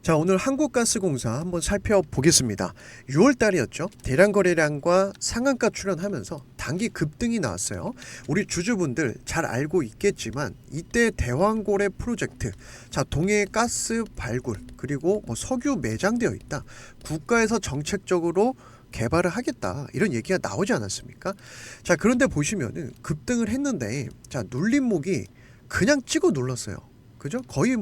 자, 오늘 한국가스공사 한번 살펴보겠습니다. 6월 달이었죠. 대량 거래량과 상한가 출현하면서 단기 급등이 나왔어요. 우리 주주분들 잘 알고 있겠지만 이때 대왕고래 프로젝트, 자, 동해 가스 발굴 그리고 석유 매장되어 있다. 국가에서 정책적으로 개발을 하겠다, 이런 얘기가 나오지 않았습니까? 자, 그런데 보시면은 급등을 했는데, 자, 눌림목이 그냥 찍어 눌렀어요. 그죠? 거의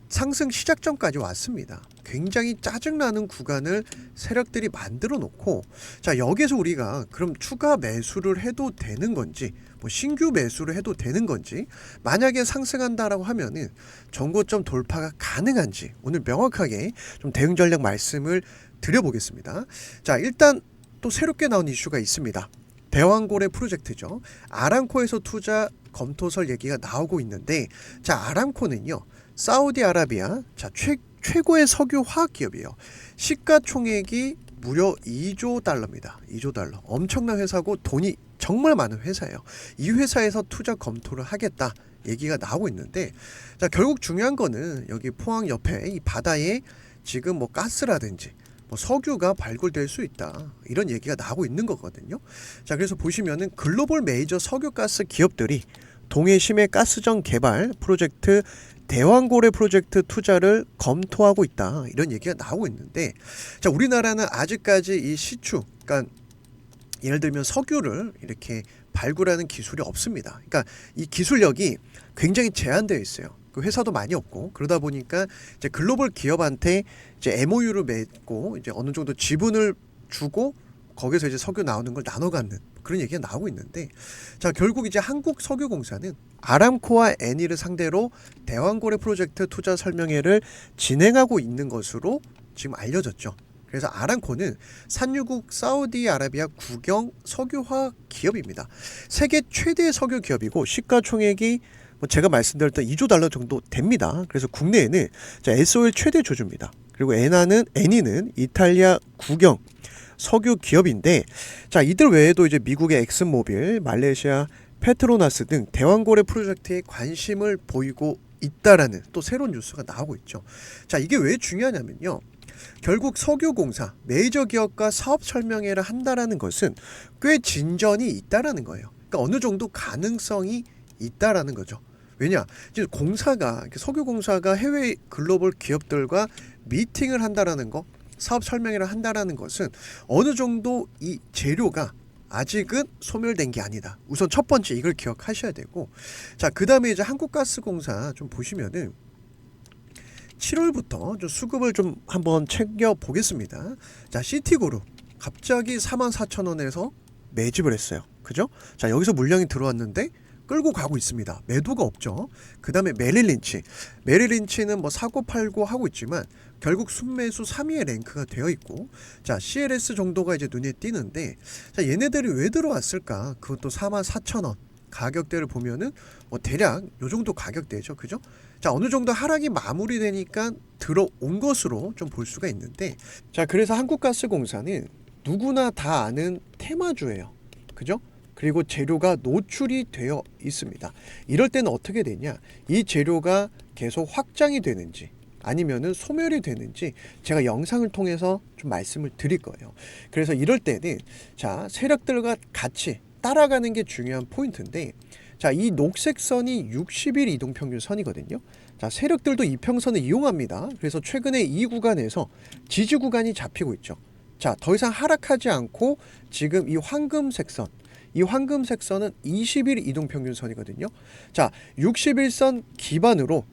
상승 시작점까지 왔습니다. 굉장히 짜증나는 구간을 세력들이 만들어 놓고, 자, 여기서 우리가 그럼 추가 매수를 해도 되는 건지, 신규 매수를 해도 되는 건지, 만약에 상승한다라고 하면은 전고점 돌파가 가능한지 오늘 명확하게 좀 대응 전략 말씀을 드려보겠습니다. 자, 일단 또 새롭게 나온 이슈가 있습니다. 대왕고래 프로젝트죠. 아람코에서 투자 검토설 얘기가 나오고 있는데, 자, 아람코는요, 사우디아라비아, 자, 최고의 석유 화학 기업이에요. 시가총액이 무려 2조 달러입니다. 2조 달러. 엄청난 회사고 돈이 정말 많은 회사예요. 이 회사에서 투자 검토를 하겠다 얘기가 나오고 있는데, 자, 결국 중요한 거는 여기 포항 옆에 이 바다에 지금 가스라든지 석유가 발굴될 수 있다, 이런 얘기가 나오고 있는 거거든요. 자, 그래서 보시면은 글로벌 메이저 석유가스 기업들이 동해 심해 가스정 개발 프로젝트 대왕고래 프로젝트 투자를 검토하고 있다, 이런 얘기가 나오고 있는데, 자, 우리나라는 아직까지 이 시추, 그러니까 예를 들면 석유를 이렇게 발굴하는 기술이 없습니다. 그러니까 이 기술력이 굉장히 제한되어 있어요. 그 회사도 많이 없고, 그러다 보니까 이제 글로벌 기업한테 이제 MOU를 맺고 이제 어느 정도 지분을 주고 거기서 이제 석유 나오는 걸 나눠 갖는 그런 얘기가 나오고 있는데, 자, 결국 이제 한국석유공사는 아람코와 애니를 상대로 대왕고래 프로젝트 투자 설명회를 진행하고 있는 것으로 지금 알려졌죠. 그래서 아람코는 산유국 사우디아라비아 국영 석유화학 기업입니다. 세계 최대 석유 기업이고 시가총액이 제가 말씀드렸던 2조 달러 정도 됩니다. 그래서 국내에는 SOL 최대 주주입니다. 그리고 애니는 이탈리아 국영 석유 기업인데, 자, 이들 외에도 이제 미국의 엑슨모빌, 말레이시아 페트로나스 등 대왕고래 프로젝트에 관심을 보이고 있다라는 또 새로운 뉴스가 나오고 있죠. 자, 이게 왜 중요하냐면요, 결국 석유공사 메이저 기업과 사업 설명회를 한다라는 것은 꽤 진전이 있다라는 거예요. 그러니까 어느 정도 가능성이 있다라는 거죠. 왜냐, 이제 석유공사가 해외 글로벌 기업들과 미팅을 한다라는 거, 사업 설명회를 한다라는 것은 어느 정도 이 재료가 아직은 소멸된 게 아니다. 우선 첫 번째 이걸 기억하셔야 되고, 자, 그 다음에 이제 한국가스공사 좀 보시면은 7월부터 좀 수급을 좀 한번 챙겨 보겠습니다. 자, 시티그룹 갑자기 44,000원에서 매집을 했어요. 그죠? 자, 여기서 물량이 들어왔는데 끌고 가고 있습니다. 매도가 없죠. 그 다음에 메릴린치는 사고 팔고 하고 있지만 결국 순매수 3위에 랭크가 되어 있고, 자, CLS 정도가 이제 눈에 띄는데, 자, 얘네들이 왜 들어왔을까? 그것도 44,000원 가격대를 보면은 대략 요 정도 가격대죠. 그죠? 자, 어느 정도 하락이 마무리되니까 들어온 것으로 좀 볼 수가 있는데, 자, 그래서 한국가스공사는 누구나 다 아는 테마주예요. 그죠? 그리고 재료가 노출이 되어 있습니다. 이럴 때는 어떻게 되냐, 이 재료가 계속 확장이 되는지 아니면은 소멸이 되는지 제가 영상을 통해서 좀 말씀을 드릴 거예요. 그래서 이럴 때는, 자, 세력들과 같이 따라가는 게 중요한 포인트인데, 자, 이 녹색 선이 60일 이동평균 선이거든요. 자, 세력들도 이 평선을 이용합니다. 그래서 최근에 이 구간에서 지지 구간이 잡히고 있죠. 자, 더 이상 하락하지 않고 지금 이 황금색 선은 20일 이동평균선이거든요. 자, 60일선 기반으로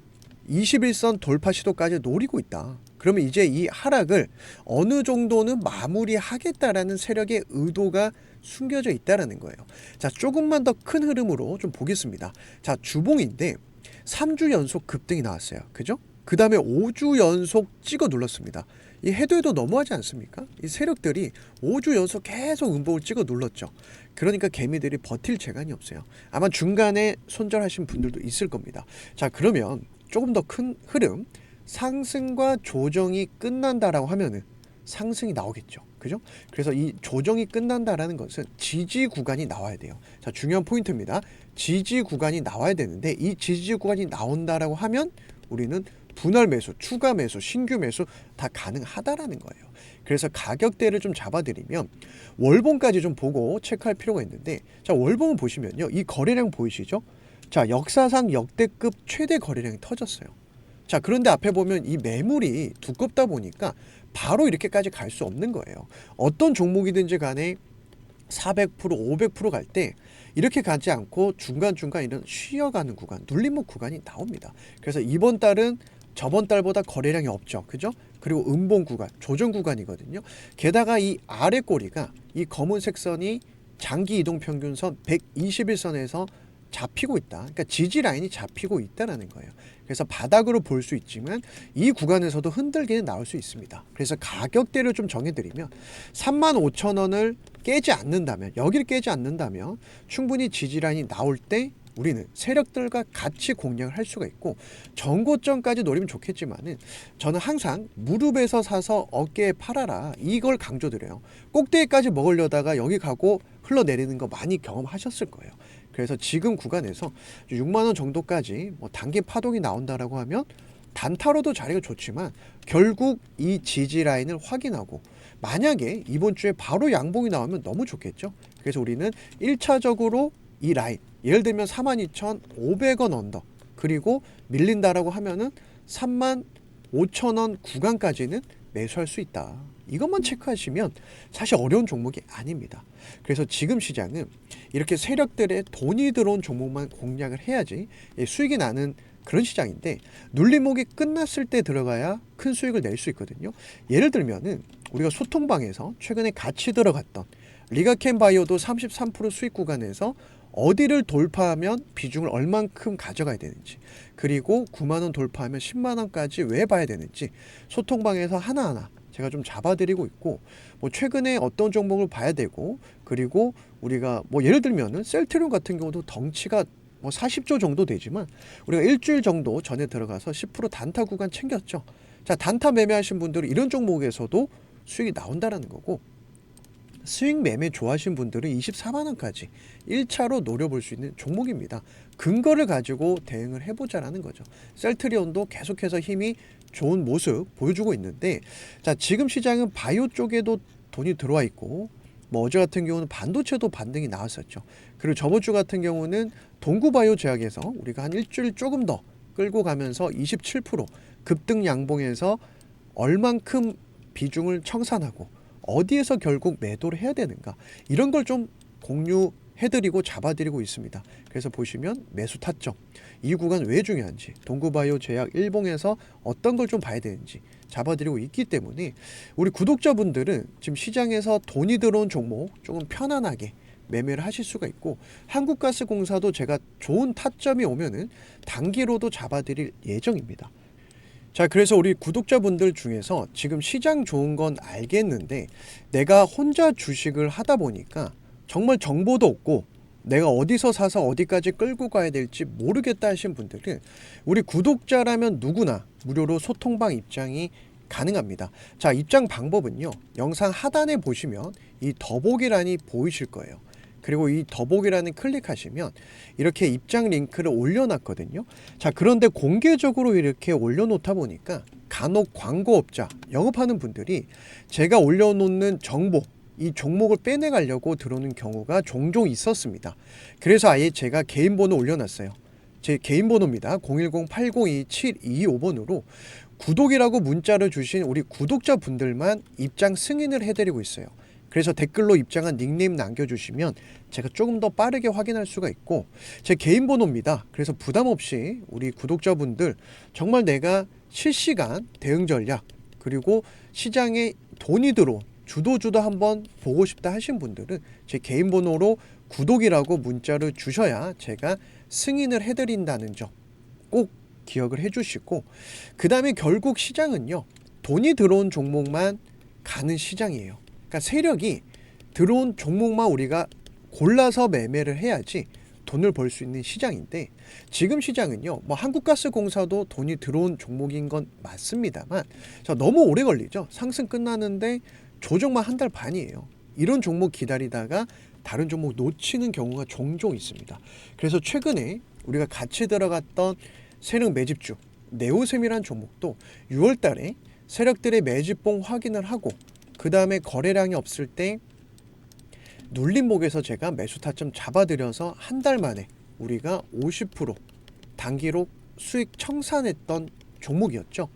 21선 돌파 시도까지 노리고 있다. 그러면 이제 이 하락을 어느 정도는 마무리하겠다라는 세력의 의도가 숨겨져 있다라는 거예요. 자, 조금만 더 큰 흐름으로 좀 보겠습니다. 자, 주봉인데 3주 연속 급등이 나왔어요. 그죠? 그 다음에 5주 연속 찍어 눌렀습니다. 이 해도 너무하지 않습니까? 이 세력들이 5주 연속 계속 음봉을 찍어 눌렀죠. 그러니까 개미들이 버틸 재간이 없어요. 아마 중간에 손절하신 분들도 있을 겁니다. 자, 그러면 조금 더 큰 흐름, 상승과 조정이 끝난다라고 하면은 상승이 나오겠죠. 그죠? 그래서 이 조정이 끝난다라는 것은 지지 구간이 나와야 돼요. 자, 중요한 포인트입니다. 지지 구간이 나와야 되는데, 이 지지 구간이 나온다라고 하면 우리는 분할 매수, 추가 매수, 신규 매수 다 가능하다라는 거예요. 그래서 가격대를 좀 잡아드리면 월봉까지 좀 보고 체크할 필요가 있는데, 자, 월봉을 보시면요, 이 거래량 보이시죠? 자, 역사상 역대급 최대 거래량이 터졌어요. 자, 그런데 앞에 보면 이 매물이 두껍다 보니까 바로 이렇게까지 갈 수 없는 거예요. 어떤 종목이든지 간에 400%, 500% 갈 때 이렇게 가지 않고 중간중간 이런 쉬어가는 구간, 눌림목 구간이 나옵니다. 그래서 이번 달은 저번 달보다 거래량이 없죠. 그죠? 그리고 음봉 구간, 조정 구간이거든요. 게다가 이 아래 꼬리가, 이 검은색 선이 장기 이동 평균선 121선에서 잡히고 있다. 그러니까 지지 라인이 잡히고 있다라는 거예요. 그래서 바닥으로 볼 수 있지만 이 구간에서도 흔들기는 나올 수 있습니다. 그래서 가격대를 좀 정해드리면 35,000원을 깨지 않는다면, 여기를 깨지 않는다면 충분히 지지 라인이 나올 때 우리는 세력들과 같이 공략을 할 수가 있고, 전고점까지 노리면 좋겠지만은 저는 항상 무릎에서 사서 어깨에 팔아라, 이걸 강조드려요. 꼭대기까지 먹으려다가 여기 가고 흘러내리는 거 많이 경험하셨을 거예요. 그래서 지금 구간에서 6만원 정도까지 뭐 단기 파동이 나온다라고 하면 단타로도 자리가 좋지만 결국 이 지지 라인을 확인하고, 만약에 이번 주에 바로 양봉이 나오면 너무 좋겠죠. 그래서 우리는 1차적으로 이 라인, 예를 들면 42,500원 언더, 그리고 밀린다라고 하면은 35,000원 구간까지는 매수할 수 있다. 이것만 체크하시면 사실 어려운 종목이 아닙니다. 그래서 지금 시장은 이렇게 세력들의 돈이 들어온 종목만 공략을 해야지 수익이 나는 그런 시장인데, 눌림목이 끝났을 때 들어가야 큰 수익을 낼 수 있거든요. 예를 들면은 우리가 소통방에서 최근에 같이 들어갔던 리가켄 바이오도 33% 수익 구간에서 어디를 돌파하면 비중을 얼만큼 가져가야 되는지, 그리고 9만원 돌파하면 10만원까지 왜 봐야 되는지 소통방에서 하나하나 제가 좀 잡아드리고 있고, 뭐 최근에 어떤 종목을 봐야 되고, 그리고 우리가 뭐 예를 들면은 셀트리온 같은 경우도 덩치가 뭐 40조 정도 되지만 우리가 일주일 정도 전에 들어가서 10% 단타 구간 챙겼죠. 자, 단타 매매하신 분들은 이런 종목에서도 수익이 나온다라는 거고, 수익 매매 좋아하시는 분들은 24만원까지 1차로 노려볼 수 있는 종목입니다. 근거를 가지고 대응을 해보자라는 거죠. 셀트리온도 계속해서 힘이 좋은 모습 보여주고 있는데, 자, 지금 시장은 바이오 쪽에도 돈이 들어와 있고, 뭐 어제 같은 경우는 반도체도 반등이 나왔었죠. 그리고 저번 주 같은 경우는 동구바이오 제약에서 우리가 한 일주일 조금 더 끌고 가면서 27% 급등 양봉에서 얼만큼 비중을 청산하고 어디에서 결국 매도를 해야 되는가, 이런 걸 좀 공유해드리고 잡아드리고 있습니다. 그래서 보시면 매수 타점, 이 구간 왜 중요한지, 동구바이오 제약 일봉에서 어떤 걸 좀 봐야 되는지 잡아드리고 있기 때문에 우리 구독자분들은 지금 시장에서 돈이 들어온 종목 조금 편안하게 매매를 하실 수가 있고, 한국가스공사도 제가 좋은 타점이 오면은 단기로도 잡아드릴 예정입니다. 자, 그래서 우리 구독자분들 중에서 지금 시장 좋은 건 알겠는데 내가 혼자 주식을 하다 보니까 정말 정보도 없고 내가 어디서 사서 어디까지 끌고 가야 될지 모르겠다 하신 분들은 우리 구독자라면 누구나 무료로 소통방 입장이 가능합니다. 자, 입장 방법은요, 영상 하단에 보시면 이 더보기란이 보이실 거예요. 그리고 이 더보기란을 클릭하시면 이렇게 입장 링크를 올려놨거든요. 자, 그런데 공개적으로 이렇게 올려놓다 보니까 간혹 광고업자, 영업하는 분들이 제가 올려놓는 정보, 이 종목을 빼내가려고 들어오는 경우가 종종 있었습니다. 그래서 아예 제가 개인 번호 올려놨어요. 제 개인 번호입니다. 010-802-7225번으로 구독이라고 문자를 주신 우리 구독자분들만 입장 승인을 해드리고 있어요. 그래서 댓글로 입장한 닉네임 남겨주시면 제가 조금 더 빠르게 확인할 수가 있고, 제 개인 번호입니다. 그래서 부담 없이 우리 구독자분들 정말 내가 실시간 대응 전략, 그리고 시장에 돈이 들어온 주도주도 한번 보고 싶다 하신 분들은 제 개인 번호로 구독이라고 문자를 주셔야 제가 승인을 해드린다는 점 꼭 기억을 해주시고, 그 다음에 결국 시장은요, 돈이 들어온 종목만 가는 시장이에요. 그러니까 세력이 들어온 종목만 우리가 골라서 매매를 해야지 돈을 벌 수 있는 시장인데, 지금 시장은요, 뭐 한국가스공사도 돈이 들어온 종목인 건 맞습니다만 너무 오래 걸리죠. 상승 끝나는데 조정만 한 달 반이에요. 이런 종목 기다리다가 다른 종목 놓치는 경우가 종종 있습니다. 그래서 최근에 우리가 같이 들어갔던 세력 매집주, 네오셈이란 종목도 6월 달에 세력들의 매집봉 확인을 하고 그 다음에 거래량이 없을 때 눌림목에서 제가 매수 타점 잡아들여서 한 달 만에 우리가 50% 단기로 수익 청산했던 종목이었죠.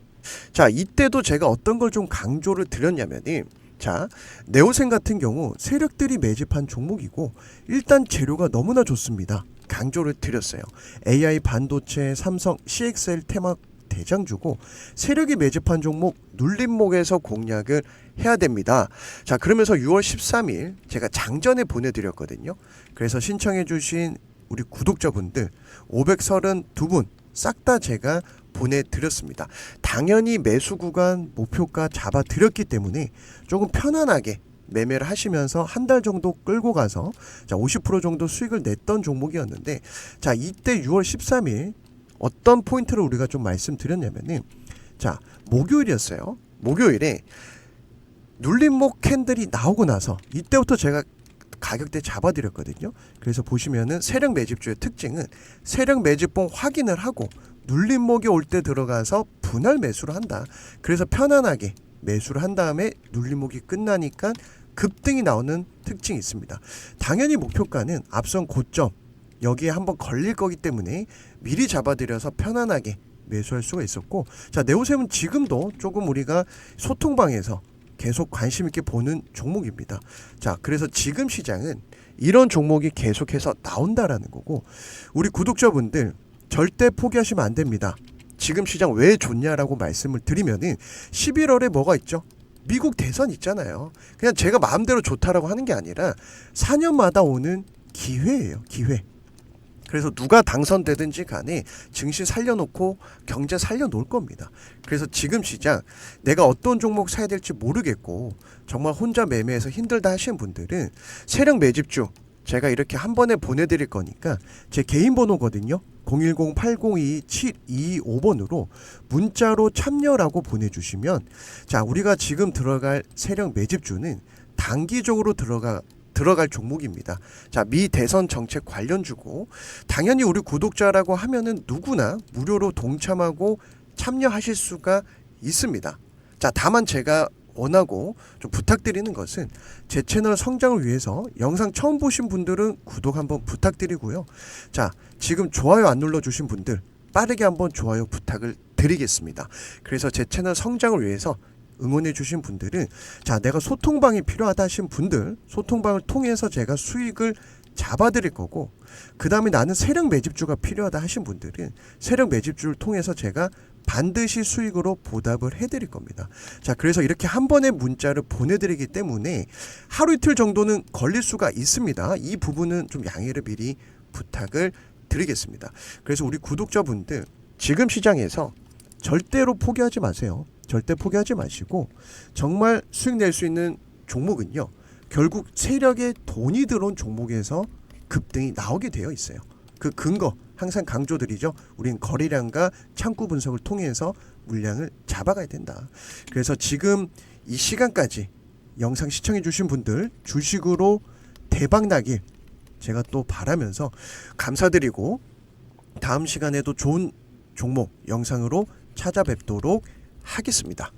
자, 이때도 제가 어떤 걸 좀 강조를 드렸냐면은, 자, 네오셈 같은 경우 세력들이 매집한 종목이고 일단 재료가 너무나 좋습니다. 강조를 드렸어요. AI 반도체, 삼성, CXL 테마 대장주고 세력이 매집한 종목 눌림목에서 공략을 해야 됩니다. 자, 그러면서 6월 13일 제가 장전에 보내드렸거든요. 그래서 신청해주신 우리 구독자분들 532분 싹 다 제가 보내드렸습니다. 당연히 매수 구간 목표가 잡아드렸기 때문에 조금 편안하게 매매를 하시면서 한 달 정도 끌고 가서 자, 50% 정도 수익을 냈던 종목이었는데, 자, 이때 6월 13일 어떤 포인트를 우리가 좀 말씀드렸냐면은, 자, 목요일이었어요. 목요일에 눌림목 캔들이 나오고 나서 이때부터 제가 가격대 잡아드렸거든요. 그래서 보시면은 세력 매집주의 특징은 세력 매집봉 확인을 하고 눌림목이 올 때 들어가서 분할 매수를 한다. 그래서 편안하게 매수를 한 다음에 눌림목이 끝나니까 급등이 나오는 특징이 있습니다. 당연히 목표가는 앞선 고점 여기에 한번 걸릴 거기 때문에 미리 잡아들여서 편안하게 매수할 수가 있었고, 자, 네오셈은 지금도 조금 우리가 소통방에서 계속 관심 있게 보는 종목입니다. 자, 그래서 지금 시장은 이런 종목이 계속해서 나온다라는 거고, 우리 구독자분들 절대 포기하시면 안 됩니다. 지금 시장 왜 좋냐라고 말씀을 드리면은 11월에 뭐가 있죠? 미국 대선 있잖아요. 그냥 제가 마음대로 좋다라고 하는 게 아니라 4년마다 오는 기회예요. 기회. 그래서 누가 당선되든지 간에 증시 살려놓고 경제 살려놓을 겁니다. 그래서 지금 시장 내가 어떤 종목 사야 될지 모르겠고 정말 혼자 매매해서 힘들다 하시는 분들은 세력 매집주 제가 이렇게 한 번에 보내드릴 거니까 제 개인 번호거든요. 010-8022-7225번으로 문자로 참여라고 보내주시면, 자, 우리가 지금 들어갈 세력 매집주는 단기적으로 들어갈 종목입니다. 자, 미 대선 정책 관련주고 당연히 우리 구독자라고 하면은 누구나 무료로 동참하고 참여하실 수가 있습니다. 자, 다만 제가 원하고 좀 부탁드리는 것은 제 채널 성장을 위해서 영상 처음 보신 분들은 구독 한번 부탁드리고요. 자, 지금 좋아요 안 눌러주신 분들 빠르게 한번 좋아요 부탁을 드리겠습니다. 그래서 제 채널 성장을 위해서 응원해 주신 분들은, 자, 내가 소통방이 필요하다 하신 분들 소통방을 통해서 제가 수익을 잡아드릴 거고, 그 다음에 나는 세력 매집주가 필요하다 하신 분들은 세력 매집주를 통해서 제가 반드시 수익으로 보답을 해드릴 겁니다. 자, 그래서 이렇게 한 번에 문자를 보내드리기 때문에 하루 이틀 정도는 걸릴 수가 있습니다. 이 부분은 좀 양해를 미리 부탁을 드리겠습니다. 그래서 우리 구독자분들 지금 시장에서 절대로 포기하지 마세요. 절대 포기하지 마시고 정말 수익 낼 수 있는 종목은요, 결국 세력에 돈이 들어온 종목에서 급등이 나오게 되어 있어요. 그 근거 항상 강조드리죠. 우린 거래량과 창구 분석을 통해서 물량을 잡아가야 된다. 그래서 지금 이 시간까지 영상 시청해 주신 분들 주식으로 대박 나길 제가 또 바라면서 감사드리고, 다음 시간에도 좋은 종목 영상으로 찾아뵙도록 하겠습니다.